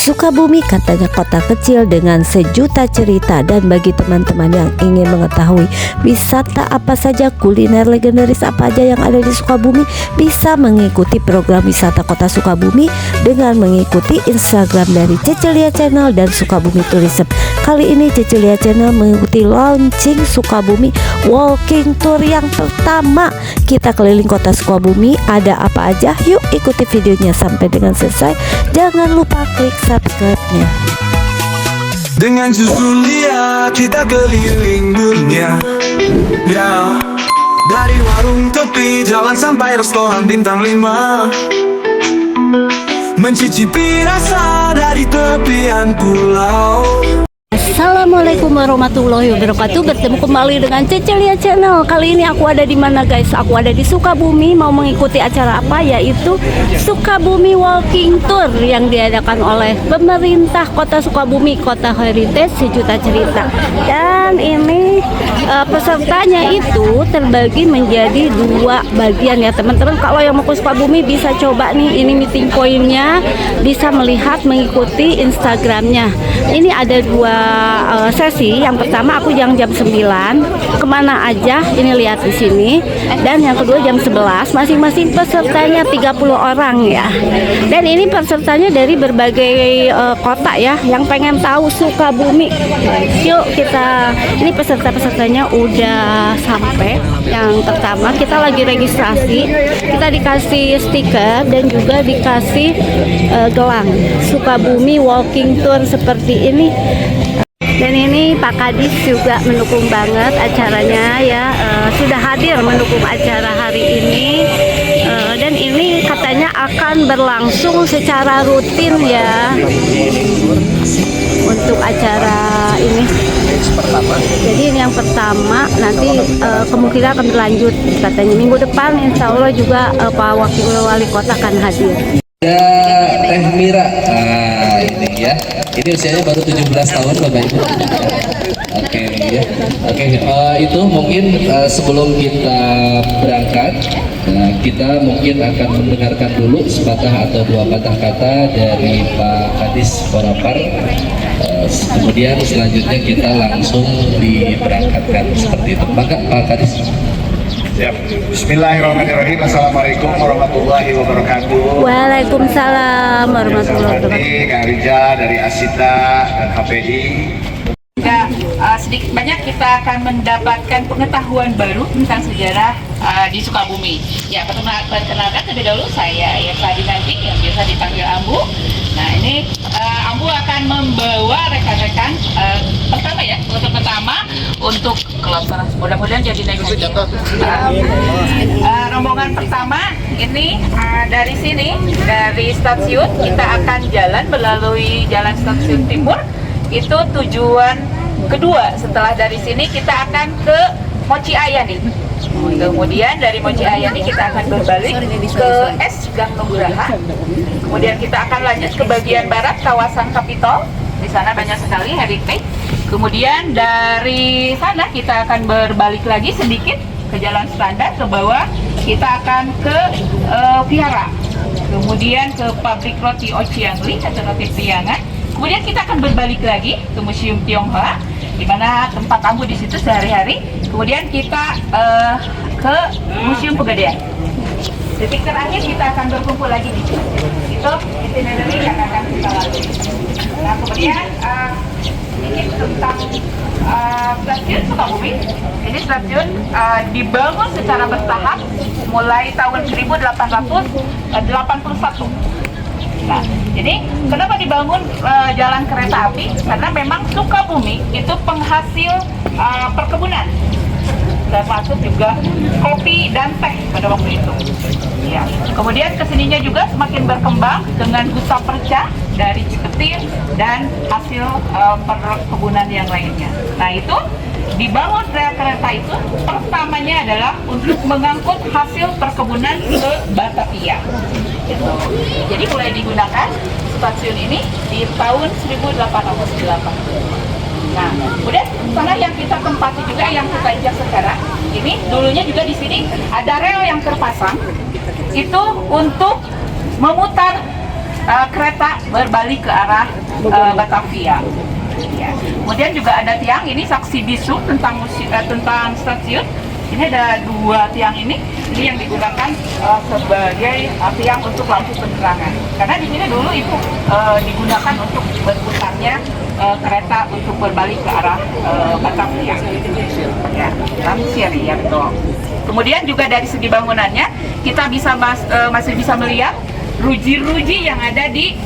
Sukabumi katanya kota kecil dengan sejuta cerita, dan bagi teman-teman yang ingin mengetahui wisata apa saja, kuliner legendaris apa aja yang ada di Sukabumi, bisa mengikuti program wisata Kota Sukabumi dengan mengikuti Instagram dari Cecelia Channel dan Sukabumi Tourism. Kali ini Cecelia Channel mengikuti launching Sukabumi Walking Tour yang pertama. Kita keliling kota Sukabumi, ada apa aja? Yuk ikuti videonya sampai dengan selesai. Jangan lupa klik subscribe-nya. Dengan Cecelia kita keliling dunia, ya. Dari warung tepi jalan sampai restoran bintang 5, mencicipi rasa dari tepian pulau. Assalamualaikum warahmatullahi wabarakatuh. Bertemu kembali dengan Cecelia Channel. Kali ini aku ada di mana, guys? Aku ada di Sukabumi, mau mengikuti acara apa, yaitu Sukabumi Walking Tour yang diadakan oleh pemerintah Kota Sukabumi, Kota Heritage Sejuta Cerita. Dan ini pesertanya itu terbagi menjadi 2 bagian ya teman-teman. Kalau yang mau ke Sukabumi bisa coba nih, ini meeting point-nya, bisa melihat mengikuti Instagramnya. Ini ada 2 sesi. Yang pertama aku jam 9 kemana aja, ini lihat di sini. Dan yang kedua jam 11, masing-masing pesertanya 30 orang ya. Dan ini pesertanya dari berbagai kota ya, yang pengen tahu Sukabumi. Yuk kita, ini peserta-pesertanya udah sampai. Yang pertama kita lagi registrasi, kita dikasih stiker dan juga dikasih gelang Sukabumi Walking Tour seperti ini. Dan ini Pak Kadis juga mendukung banget acaranya ya, sudah hadir mendukung acara hari ini. Dan ini katanya akan berlangsung secara rutin ya untuk acara ini. Jadi ini yang pertama, nanti kemungkinan akan berlanjut katanya minggu depan, insya Allah juga Pak Wakil Wali Kota akan hadir. Ada Teh Mira, nah ini ya, ini usianya baru 17 tahun Bapak Ibu. Oke ya, oke, itu mungkin sebelum kita berangkat, kita mungkin akan mendengarkan dulu sepatah atau 2 patah kata dari Pak Kadis Porapar. Kemudian selanjutnya kita langsung diberangkatkan seperti itu. Maka Pak Kadis. Siap. Bismillahirrahmanirrahim. Assalamualaikum warahmatullahi wabarakatuh. Waalaikumsalam warahmatullahi wabarakatuh. Ini Kak Rija dari Asita dan HPI. Sedikit banyak kita akan mendapatkan pengetahuan baru tentang sejarah di Sukabumi. Ya, perkenalkan terlebih dahulu, saya Yesadi Nanti yang biasa dipanggil Ambu. Nah, ini Ambu akan membawa rekan-rekan pertama ya, kloter pertama untuk kloter, mudah-mudahan jadi naik haji. Rombongan pertama ini dari sini, dari stasiun kita akan jalan melalui jalan stasiun timur. Itu tujuan kedua. Setelah dari sini kita akan ke Moci Ayani. Kemudian dari Moci Ayani kita akan berbalik ke S Gang Nugraha. Kemudian kita akan lanjut ke bagian barat kawasan Kapitol. Di sana banyak sekali heritage. Kemudian dari sana kita akan berbalik lagi sedikit ke Jalan Standar ke bawah. Kita akan ke Vihara. Kemudian ke pabrik roti Ociangli atau roti Priangan. Kemudian kita akan berbalik lagi ke Museum Tionghoa, di mana tempat Ambu di situ sehari-hari. Kemudian kita ke Museum Pegadaian. Titik terakhir kita akan berkumpul lagi di sini. Itu itinerary yang akan kita lalui. Nah, kemudian sedikit tentang stasiun Sukabumi. Ini stasiun dibangun secara bertahap mulai tahun 1881. Nah, jadi kenapa dibangun jalan kereta api? Karena memang Sukabumi itu penghasil perkebunan, termasuk juga kopi dan teh pada waktu itu. Ya. Kemudian kesininya juga semakin berkembang dengan Gusa Perca dari Cipetir dan hasil perkebunan yang lainnya. Nah, itu dibangun rel kereta itu pertamanya adalah untuk mengangkut hasil perkebunan ke Batavia. Gitu. Jadi mulai digunakan stasiun ini di tahun 1808. Nah, kemudian sana yang kita tempati juga, yang kita injak sekarang, ini dulunya juga di sini ada rel yang terpasang itu untuk memutar kereta berbalik ke arah Batavia. Ya. Kemudian juga ada tiang ini saksi bisu tentang tentang stasiun. Ini ada 2 tiang ini yang digunakan sebagai tiang untuk lampu penerangan. Karena di sini dulu itu digunakan untuk berputarnya kereta untuk berbalik ke arah Batavia. Ya, langsir ya betul. Kemudian juga dari segi bangunannya kita bisa masih bisa melihat ruji-ruji yang ada di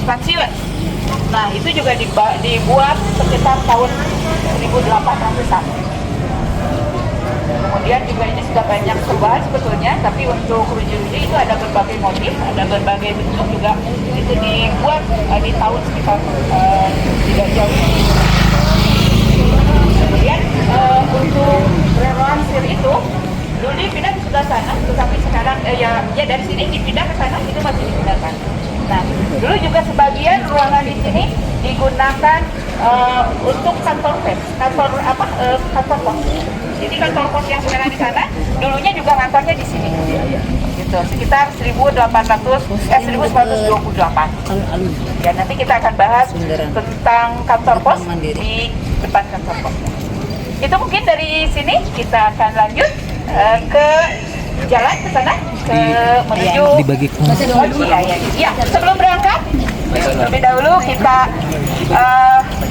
stasiun. Nah, itu juga dibuat sekitar tahun 1800-an. Kemudian juga ini sudah banyak perubahan sebetulnya, tapi untuk ruji-ruji itu ada berbagai motif, ada berbagai bentuk juga. Itu dibuat di tahun sekitar tidak jauh. Kemudian untuk rel lansir itu dulu dipindah di sebelah sana, tetapi sekarang ya dari sini dipindah ke sana itu masih digunakan. Nah, dulu juga sebagian ruangan di sini digunakan untuk kantor kantor pos. Jadi kantor pos yang sekarang di sana, dulunya juga kantornya di sini. Gitu, sekitar 1928. Ya, nanti kita akan bahas tentang kantor pos di depan kantor pos. Itu mungkin dari sini kita akan lanjut ke jalan ke sana menuju ya, sebelum berangkat terlebih dahulu kita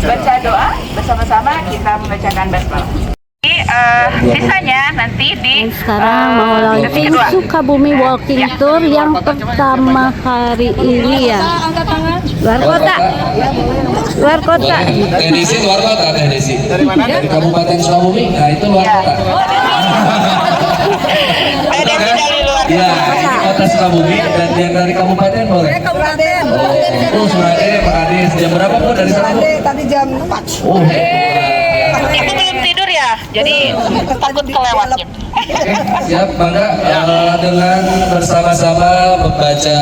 baca doa bersama-sama, kita membacakan basmalah. Sisanya nanti di Sekarang mau launching Sukabumi Walking Tour yang pertama hari ini ya. Luar kota. Teknisi luar kota, teknisi. Dari mana? Dari Kabupaten Sukabumi. Nah, itu luar kota. Ya, ini kota Sukabumi dan yang dari kabupaten boleh. Kabupaten. Oh, Surade, Pak Ades. Jam berapa Bu dari sana Bu? Tadi jam 4. Oh, Ibu belum tidur ya, jadi takut kelewatnya. siap, Bangga dengan bersama-sama membaca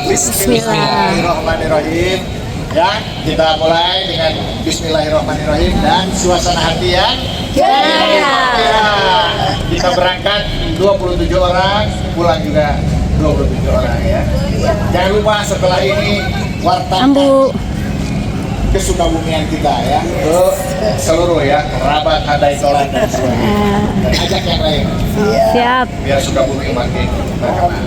Bismillahirrahmanirrahim. Ya, kita mulai dengan Bismillahirrahmanirrahim dan suasana hati ya. Ya. Kita berangkat 27 orang, pulang juga 27 orang ya. Jangan lupa setelah ini wartakan kesukabumian kita ya, ke seluruh ya, kerabat, hadai, tolan dan sebagainya. Dan ajak yang lain. Siap. Biar Sukabumi makin berkembang.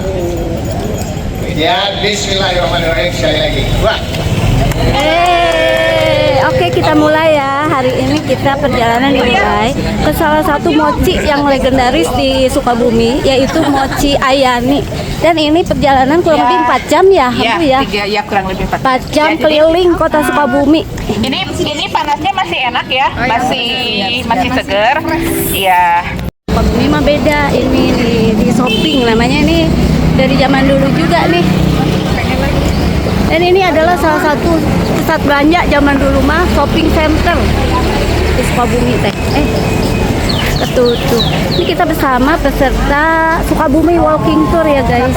Kemudian Bismillahirrahmanirrahim sekali lagi. Wah. Oke, kita mulai ya. Hari ini kita perjalanan dimulai ke salah satu mochi yang legendaris di Sukabumi, yaitu Mochi Ayani. Dan ini perjalanan kurang lebih 4 jam ya, Bu ya. Ya, kurang lebih 4 4 jam keliling kota Sukabumi. Ini panasnya masih enak ya, masih seger. Ya. Sukabumi mah beda, ini di shopping namanya, ini dari zaman dulu juga nih. Dan ini adalah salah satu pusat belanja zaman dulu mah, shopping center di Sukabumi teh. Ketutup. Ini kita bersama peserta Sukabumi Walking Tour ya guys.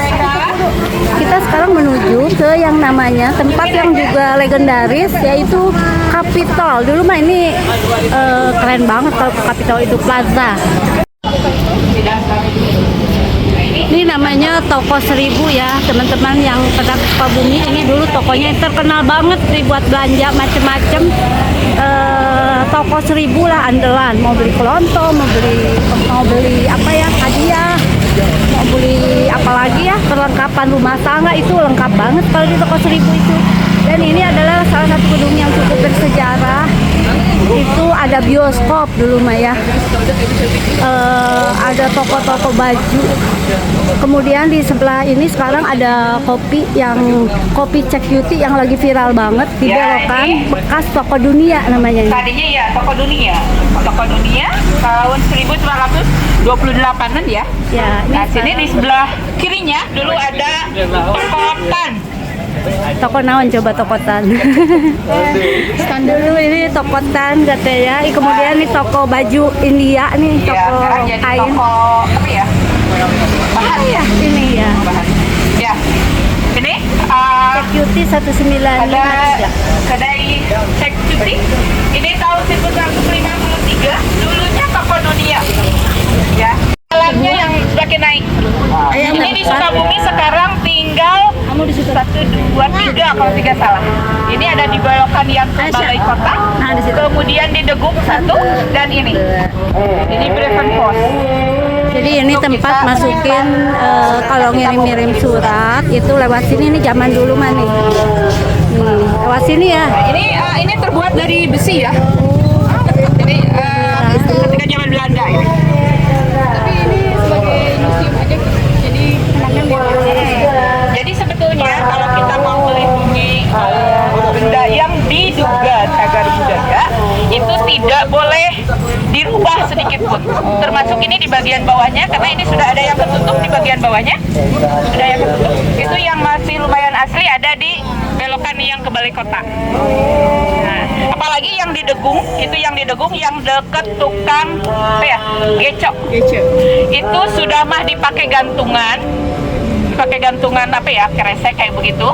Kita sekarang menuju ke yang namanya tempat yang juga legendaris, yaitu Capitol. Dulu mah ini keren banget kalau Capitol itu plaza. Ini namanya Toko 1000 ya teman-teman yang pada Sukabumi. Ini dulu tokonya terkenal banget dibuat belanja macem-macem. Toko 1000 lah andalan, mau beli kelontong, mau beli apa ya, hadiah, mau beli apa lagi ya, perlengkapan rumah tangga, itu lengkap banget kalau di Toko 1000 itu. Dan ini adalah salah satu gedung yang cukup bersejarah. Itu ada bioskop dulu mah ya, ada toko-toko baju. Kemudian di sebelah ini sekarang ada kopi Cek Beauty yang lagi viral banget di belokan bekas Toko Dunia namanya. Tadinya ya Toko Dunia tahun 1928an ya. Ya, Nah, sini di sebelah kirinya dulu ada Toko Tan. Toko naon coba Toko Tan. Dulu ini Toko Tan katanya. Kemudian ini toko baju India nih, Ya, toko sekarang jadi kain. toko apa ya? Bahan ya. Ini ya. Bahan. Ya. Ini Cek Beauty 1953. ada kedai Cek Beauty. Ini tahun 1953. Dulunya Toko Dunia. Ya. Alatnya yang makin naik. Ini di Sukabumi sekarang tinggal di situ. 1, 2, 3 kalau tidak salah. Ini ada di belokan yang ke Balai Kota. Nah, di situ. Kemudian di Degung 1 dan ini. Ini Breven Post. Jadi ini tempat masukin kalau ngirim-ngirim surat itu lewat sini. Ini zaman dulu mah nih. Lewat sini ya. Ini terbuat dari besi ya. Jadi ketika zaman Belanda ini. Jadi sebetulnya kalau kita mau melindungi benda yang diduga cagar budaya itu tidak boleh dirubah sedikit pun. Termasuk ini di bagian bawahnya karena ini sudah ada yang ketutup di bagian bawahnya. Sudah yang ketutup. Itu yang masih lumayan asli ada di belokan yang ke Balai Kota. Nah, apalagi yang di Degung, itu yang di Degung yang deket tukang apa ya? Gecok. Itu sudah mah dipakai gantungan apa ya, kresek kayak begitu.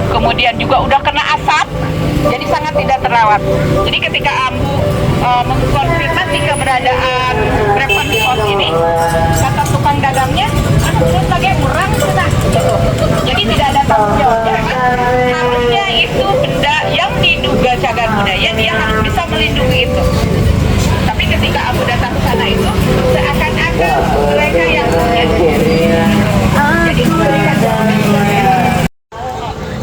Kemudian juga udah kena asap, jadi sangat tidak terawat. Jadi ketika Ambu mengkonfirmasi keberadaan Breven Post ini, kata tukang dagangnya, terus lagi kurang sudah gitu. Jadi tidak ada tanggung jawabnya. Harusnya itu benda yang diduga cagar budaya dia harus bisa melindungi itu. Tapi ketika Ambu datang ke sana itu seakan-akan mereka yang jadi memberikan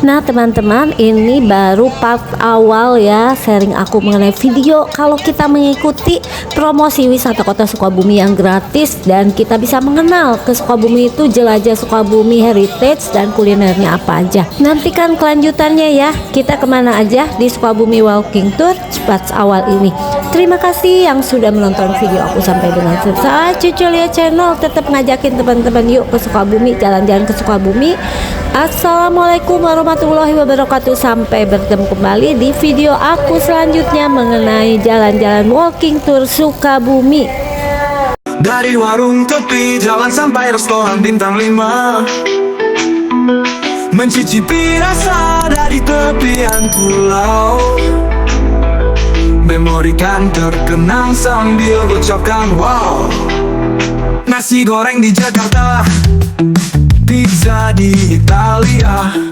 Nah teman-teman, ini baru part awal ya sharing aku mengenai video kalau kita mengikuti promosi wisata kota Sukabumi yang gratis dan kita bisa mengenal ke Sukabumi itu, jelajah Sukabumi heritage dan kulinernya apa aja. Nantikan kelanjutannya ya, kita kemana aja di Sukabumi Walking Tour part awal ini. Terima kasih yang sudah menonton video aku sampai dengan selesai. Cucu Lia Channel tetap ngajakin teman-teman yuk ke Sukabumi, jalan-jalan ke Sukabumi. Assalamualaikum warahmatullahi wabarakatuh. Sampai bertemu kembali di video aku selanjutnya mengenai jalan-jalan walking tour Sukabumi. Dari warung tepi jalan sampai restoran bintang 5, mencicipi rasa dari tepian pulau. Memori kan terkenang sambil ucapkan wow. Nasi goreng di Jakarta, pizza di Italia.